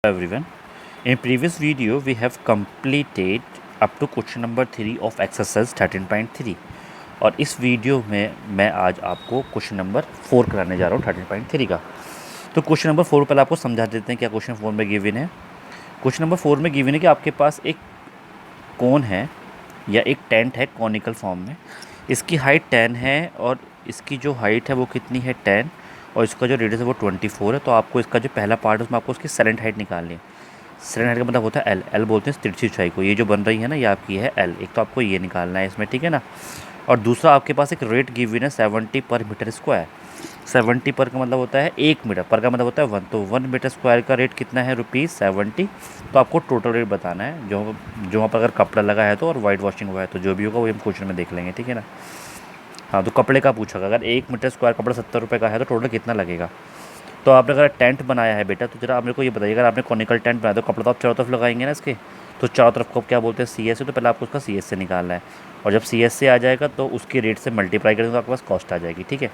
Everyone, in previous video we have completed up to question number 3 of exercise 13.3 और इस video में मैं आज आपको क्वेश्चन नंबर 4 कराने जा रहा हूँ 13.3 का। तो क्वेश्चन नंबर 4 पहले आपको समझा देते हैं क्या क्वेश्चन 4 में गिवन है। क्वेश्चन नंबर 4 में गिवन है कि आपके पास एक कोन है या एक टेंट है कॉनिकल फॉर्म में, इसकी हाइट 10 है और इसकी जो हाइट है वो कितनी है 10 और इसका जो रेडियस है वो 24 है। तो आपको इसका जो पहला पार्ट है उसमें आपको उसकी सेलेंट हाइट निकालनी है। सेलेंट हाइट का मतलब होता है एल बोलते हैं तिरछी ऊंचाई को। ये जो बन रही है ना ये आपकी है एल, एक तो आपको ये निकालना है इसमें, ठीक है ना। और दूसरा आपके पास एक रेट गिवन है 70 पर मीटर स्क्वायर। 70 पर का मतलब होता है 1 मीटर, पर का मतलब होता है 1, तो 1 मीटर स्क्वायर का रेट कितना है ₹70। तो आपको टोटल रेट बताना है जो वहाँ पर अगर कपड़ा लगा है तो और वाइट वॉशिंग हुआ है तो जो भी होगा वो हम क्वेश्चन में देख लेंगे, ठीक है ना। हाँ, तो कपड़े का पूछा, अगर 1 मीटर स्क्वायर कपड़ा 70 रुपये का है तो टोटल कितना लगेगा। तो आपने अगर टेंट बनाया है बेटा तो जरा आप मेरे को ये बताइए, अगर आपने कॉनिकल टेंट बनाया तो कपड़ा तो आप चारों तरफ लगाएंगे ना इसके, तो चारों तरफ को क्या बोलते हैं CS से, तो पहले आपको उसका CS से निकालना है और जब CS से आ जाएगा तो उसके रेट से मल्टीप्लाई करेंगे तो आपके पास कॉस्ट आ जाएगी, ठीक है।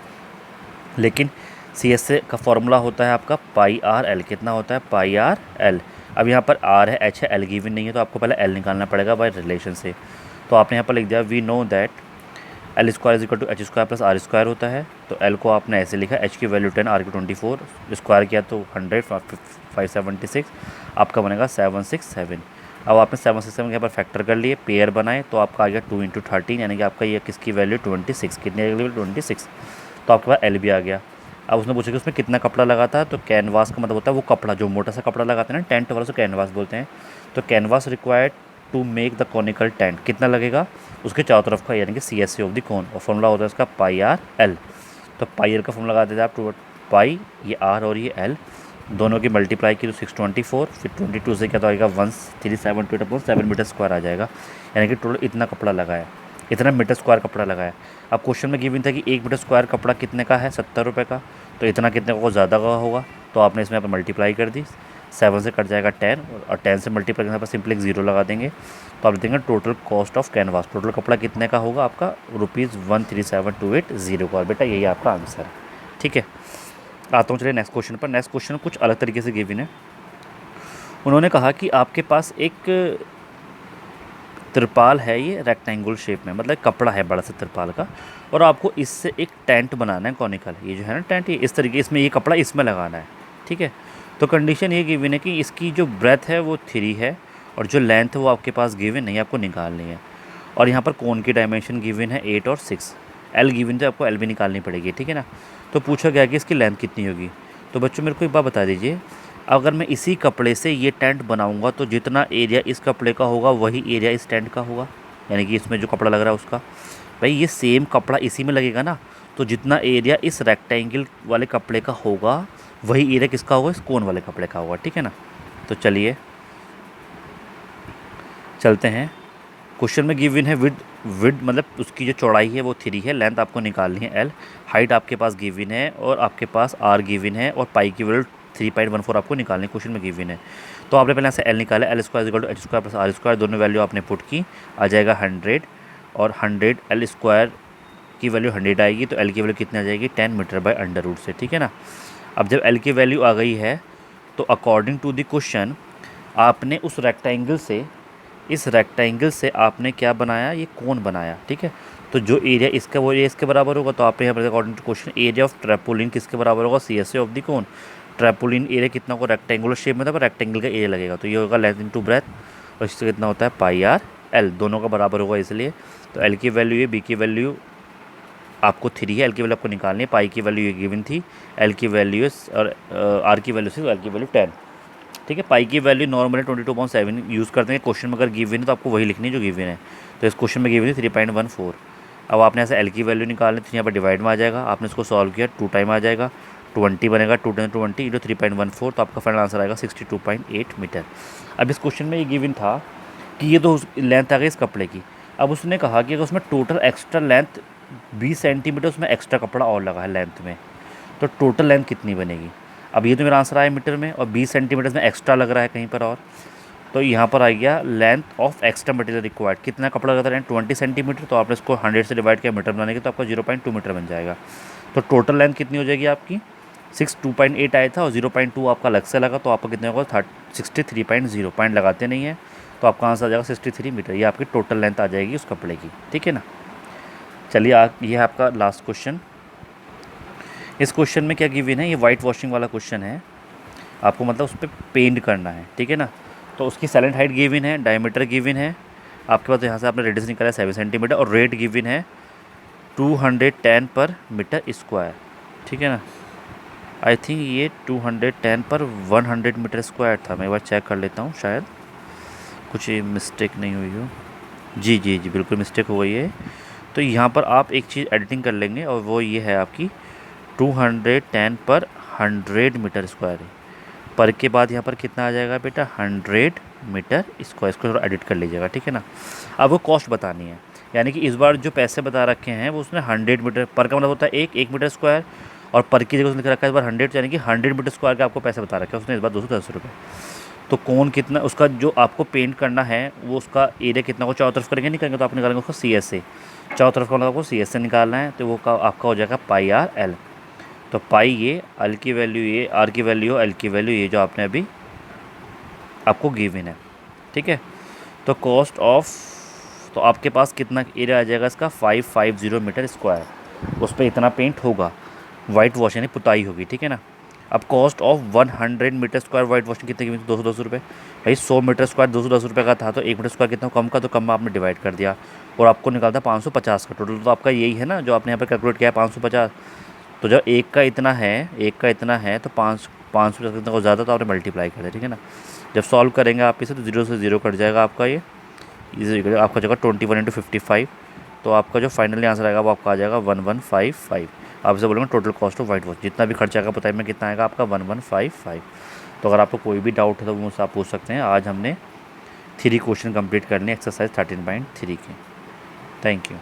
लेकिन CS से का फॉर्मूला होता है आपका πRL, कितना होता है πRL। अब यहाँ पर R है, H है, L गिवन नहीं है तो आपको पहले L निकालना पड़ेगा बाय रिलेशन से। तो आपने यहाँ पर लिख दिया we know that L square is equal to H square plus R square होता है। तो L को आपने ऐसे लिखा, H की वैल्यू 10, R की 24, स्क्वायर किया तो 100, 576 आपका बनेगा 767। अब आपने 767 के यहाँ पर फैक्टर कर लिए, पेयर बनाए तो आपका आ गया 2 × 13 यानी कि आपका ये किसकी वैल्यू 26, कितनी वैल्यू 26। तो आपके पास L भी आ गया। अब उसने पूछा कि उसमें कितना कपड़ा लगा था, तो कैनवास का मतलब होता है वो कपड़ा जो मोटा सा कपड़ा लगाते हैं ना टेंट वाला, से कैनवास बोलते हैं। तो canvas required to make the conical tent, कितना लगेगा उसके चारों तरफ का, यानी कि CS ऑफ द कोन, और फॉर्मूला होता है उसका πRL। तो πRL का फॉर्मूला लगा देते हैं आप, टू पाई ये R और ये L दोनों की मल्टीप्लाई की तो 624, फिर 22 से क्या तो आएगा 1372/7 मीटर स्क्वायर आ जाएगा, यानी कि टोटल इतना कपड़ा लगाया, इतना मीटर स्क्वायर कपड़ा लगाया। अब क्वेश्चन में गिवन था कि 1 मीटर स्क्वायर कपड़ा कितने का है, 70 रुपये का, तो इतना कितने को ज़्यादा का होगा, तो आपने इसमें यहाँ पर मल्टीप्लाई कर दी, 7 से कट जाएगा 10 और 10 से मल्टीप्लाई करने पर सिंपली एक 0 लगा देंगे। तो आप देखेंगे total cost of canvas, total कपड़ा कितने का होगा आपका ₹137,280 का, और बेटा यही आपका आंसर है, ठीक है। आता हूँ चलिए नेक्स्ट क्वेश्चन पर। नेक्स्ट क्वेश्चन कुछ अलग तरीके से गिवन है। उन्होंने कहा कि आपके पास एक तिरपाल है, ये रेक्टेंगल शेप में, मतलब कपड़ा है बड़ा सा तिरपाल का, और आपको इससे एक टेंट बनाना है कॉनिकल, ये जो है ना टेंट, ये इस तरीके इसमें ये कपड़ा इसमें लगाना है, ठीक है। तो कंडीशन ये गिवन है कि इसकी जो ब्रेथ है वो 3 है और जो लेंथ है वो आपके पास गिवन नहीं, आपको निकालनी है। और यहाँ पर कोन की डायमेंशन गिवन है 8 और 6, L गिवन तो आपको L भी निकालनी पड़ेगी, ठीक है ना। तो पूछा गया कि इसकी लेंथ कितनी होगी। तो बच्चों मेरे को एक बात बता दीजिए, अगर मैं इसी कपड़े से ये टेंट बनाऊंगा तो जितना एरिया इस कपड़े का होगा वही एरिया इस टेंट का होगा, यानी कि इसमें जो कपड़ा लग रहा है उसका, भाई ये सेम कपड़ा इसी में लगेगा ना, तो जितना एरिया इस रेक्टेंगल वाले कपड़े का होगा वही एरिया किसका होगा, इस कोन वाले कपड़े का होगा, ठीक है ना। तो चलिए चलते हैं। क्वेश्चन में गिवन है विड मतलब उसकी जो चौड़ाई है वो 3 है, लेंथ आपको निकालनी है L, हाइट आपके पास गिवन है और आपके पास R गिवन है और पाई की वैल्यू 3.14 आपको निकालनी है, क्वेश्चन में गिवन है। तो आपने पहले से L निकाला, L square equal to H square plus R square, दोनों वैल्यू आपने पुट की, आ जाएगा 100 और 100 L स्क्वायर की वैल्यू 100 आएगी तो L की वैल्यू कितनी आ जाएगी 10 मीटर बाय अंडर रूट से, ठीक है ना। अब जब L की वैल्यू आ गई है तो अकॉर्डिंग टू द क्वेश्चन आपने उस रेक्टेंगल से, इस रेक्टेंगल से आपने क्या बनाया, ये कोन बनाया, ठीक है। तो जो एरिया इसका वो एरिया इसके बराबर होगा, तो आपने यहाँ पर according to question area of trampoline किसके बराबर होगा, CS of the cone. Trampoline area कितना होगा, रेक्टेंगुलर शेप में था पर रेक्टेंगल का एरिया लगेगा, तो ये होगा लेंथ इनटू ब्रेथ, और इससे कितना होता है πRL, दोनों का बराबर होगा इसलिए। तो L की वैल्यू ये, B की वैल्यू आपको 3 है, L की वैल्यू आपको निकालनी है, पाई की वैल्यू ये गिवन थी, L की वैल्यू और R की वैल्यू 6, L की वैल्यू 10, ठीक है। पाई की वैल्यू नॉर्मली 22.7 यूज़ करते हैं, क्वेश्चन में अगर गिवन है तो आपको वही लिखनी है जो गिवन है। तो इस क्वेश्चन में गिवन है 3.14। अब आपने ऐसे L की वैल्यू निकालनी, तो यहाँ पर डिवाइड में आ जाएगा, आपने इसको सॉल्व किया 2 टाइम आ जाएगा, 20 बनेगा, 2 10 20 इंटू 3.14, तो आपका फाइनल आंसर आएगा 62.8 मीटर। अब इस क्वेश्चन में ये गिवन था कि ये तो लेंथ आ गई इस कपड़े की। अब उसने कहा कि अगर उसमें टोटल एक्स्ट्रा लेंथ 20 सेंटीमीटर उसमें एक्स्ट्रा कपड़ा और लगा है लेंथ में, तो टोटल लेंथ कितनी बनेगी। अब ये तो मेरा आंसर आया मीटर में और 20 सेंटीमीटर में एक्स्ट्रा लग रहा है कहीं पर, और तो यहाँ पर आ गया length of extra material required, कितना कपड़ा लगा था 20 सेंटीमीटर, तो आपने इसको 100 से डिवाइड किया मीटर बनाने की, तो आपका 0.2 मीटर बन जाएगा। तो टोटल लेंथ कितनी हो जाएगी आपकी 6 2.8 आया था और 0.2 आपका अलग से लगा, तो आपका कितने होगा 63.0 पॉइंट लगाते नहीं है, तो आपका आंसर आ जाएगा 63 मीटर। ये आपकी टोटल लेंथ आ जाएगी उस कपड़े की, ठीक है ना। चलिए ये है आपका लास्ट क्वेश्चन। इस क्वेश्चन में क्या गिवन है, ये वाइट वॉशिंग वाला क्वेश्चन है, आपको मतलब उस पर पेंट करना है, ठीक है ना। तो उसकी साइलेंट हाइट गिवन है, डायमीटर गिवन है आपके पास, यहाँ से आपने रेडियस निकाला है 7 सेंटीमीटर, और रेट गिवन है 210 पर मीटर स्क्वायर, ठीक है ना। आई थिंक ये 210 पर 100 मीटर स्क्वायर था, मैं एक बार चेक कर लेता हूँ, शायद कुछ मिस्टेक नहीं हुई हो। जी जी जी, बिल्कुल मिस्टेक हो गई है। तो यहाँ पर आप एक चीज़ एडिटिंग कर लेंगे, और वो ये है आपकी 210 पर 100 मीटर स्क्वायर है। पर के बाद यहाँ पर कितना आ जाएगा बेटा 100 मीटर स्क्वायर, इसको थोड़ा एडिट कर लीजिएगा, ठीक है ना। अब वो कॉस्ट बतानी है, यानी कि इस बार जो पैसे बता रखे हैं वो उसने 100 मीटर पर का मतलब होता है एक मीटर स्क्वायर, और पर की जगह उसने लिख रखा है इस बार 100, यानी कि 100 मीटर स्क्वायर के आपको पैसे बता रखे हैं उसने इस बार 210 रुपये। तो कौन कितना उसका जो आपको पेंट करना है वो उसका एरिया कितना को चारों तरफ करेंगे, नहीं करेंगे तो आप निकालेंगे उसको CS से, चारों तरफ का मतलब आपको CS से निकालना है, तो वो आपका हो जाएगा पाई आर एल। तो पाई ये, एल की वैल्यू ये, आर की वैल्यू, एल की वैल्यू ये जो आपने अभी आपको गिवन है, ठीक है। तो कॉस्ट ऑफ, तो आपके पास कितना एरिया आ जाएगा इसका 550 मीटर स्क्वायर, उस पर इतना पेंट होगा, वाइट वॉश यानी पुताई होगी, ठीक है ना। अब cost of 100 metre square whitewashing कितने की, 210 रुपये। भाई 100 मीटर स्क्वायर 210 रुपये का था, तो 1 मीटर स्क्वायर कितना कम का, तो कम में आपने डिवाइड कर दिया, और आपको निकालता 550 का टोटल। तो आपका यही है ना जो आपने यहाँ पर कैलकुलेट किया है 550। तो जब एक का इतना है तो 550 कितना को ज़्यादा, तो आपने मल्टीप्लाई कर दिया, ठीक है ना। जब सॉल्व करेंगे आप इसे तो 0 से 0 कट जाएगा आपका, ये आपका जगह 21 × 55, तो आपका जो फाइनली आंसर आएगा वो आपका आ जाएगा 1155। आप इसे बोलेंगे total cost of white wash, जितना भी खर्चा आएगा बताइए में कितना आएगा आपका 1155। तो अगर आपको कोई भी डाउट है तो मुझसे आप पूछ सकते हैं। आज हमने 3 क्वेश्चन कंप्लीट कर लिए एक्सरसाइज 13.3 के। Thank you.